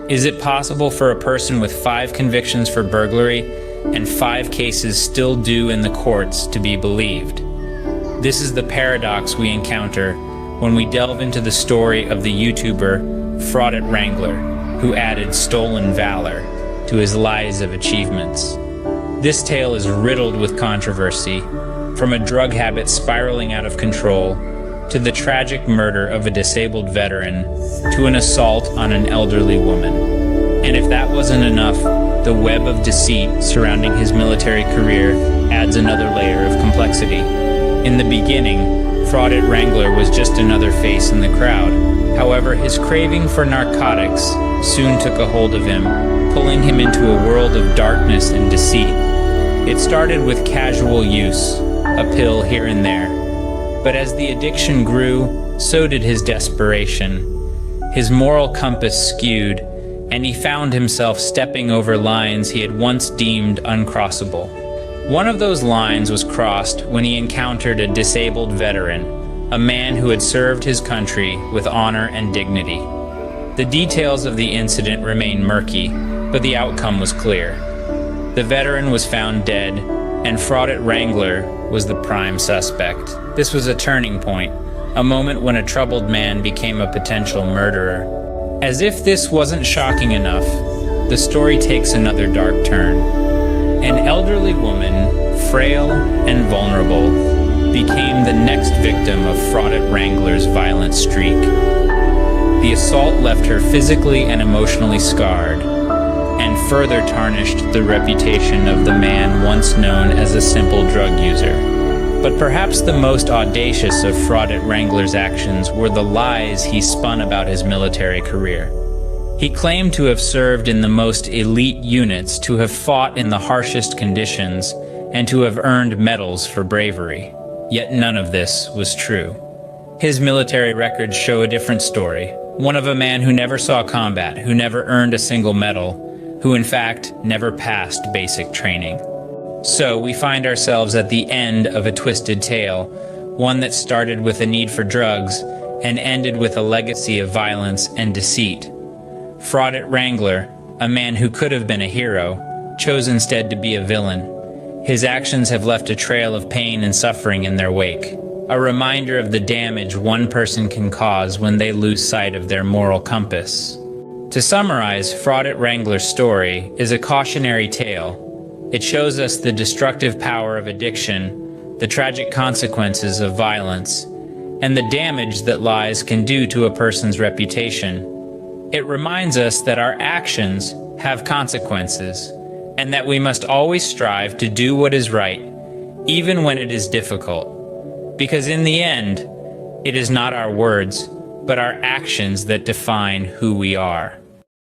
Is it possible for a person with 5 convictions for burglary and 5 cases still due in the courts to be believed? This is the paradox we encounter when we delve into the story of the YouTuber Fraudit Wrangler, who added stolen valor to his lies of achievements. This tale is riddled with controversy, from a drug habit spiraling out of control to the tragic murder of a disabled veteran, to an assault on an elderly woman. And if that wasn't enough, the web of deceit surrounding his military career adds another layer of complexity. In the beginning, Fraudit Wrangler was just another face in the crowd. However, his craving for narcotics soon took a hold of him, pulling him into a world of darkness and deceit. It started with casual use, a pill here and there. But as the addiction grew, so did his desperation. His moral compass skewed, and he found himself stepping over lines he had once deemed uncrossable. One of those lines was crossed when he encountered a disabled veteran, a man who had served his country with honor and dignity. The details of the incident remain murky, but the outcome was clear. The veteran was found dead, and Fraudit Wrangler was the prime suspect. This was a turning point, a moment when a troubled man became a potential murderer. As if this wasn't shocking enough, the story takes another dark turn. An elderly woman, frail and vulnerable, became the next victim of Fraudit Wrangler's violent streak. The assault left her physically and emotionally scarred, and further tarnished the reputation of the man once known as a simple drug user. But perhaps the most audacious of Fraudit Wrangler's actions were the lies he spun about his military career. He claimed to have served in the most elite units, to have fought in the harshest conditions, and to have earned medals for bravery. Yet none of this was true. His military records show a different story, one of a man who never saw combat, who never earned a single medal, who in fact never passed basic training. So we find ourselves at the end of a twisted tale, one that started with a need for drugs and ended with a legacy of violence and deceit. Fraudit Wrangler, a man who could have been a hero, chose instead to be a villain. His actions have left a trail of pain and suffering in their wake, a reminder of the damage one person can cause when they lose sight of their moral compass. To summarize, Fraudit Wrangler's story is a cautionary tale. It shows us the destructive power of addiction, the tragic consequences of violence, and the damage that lies can do to a person's reputation. It reminds us that our actions have consequences, and that we must always strive to do what is right, even when it is difficult. Because in the end, it is not our words, but our actions that define who we are.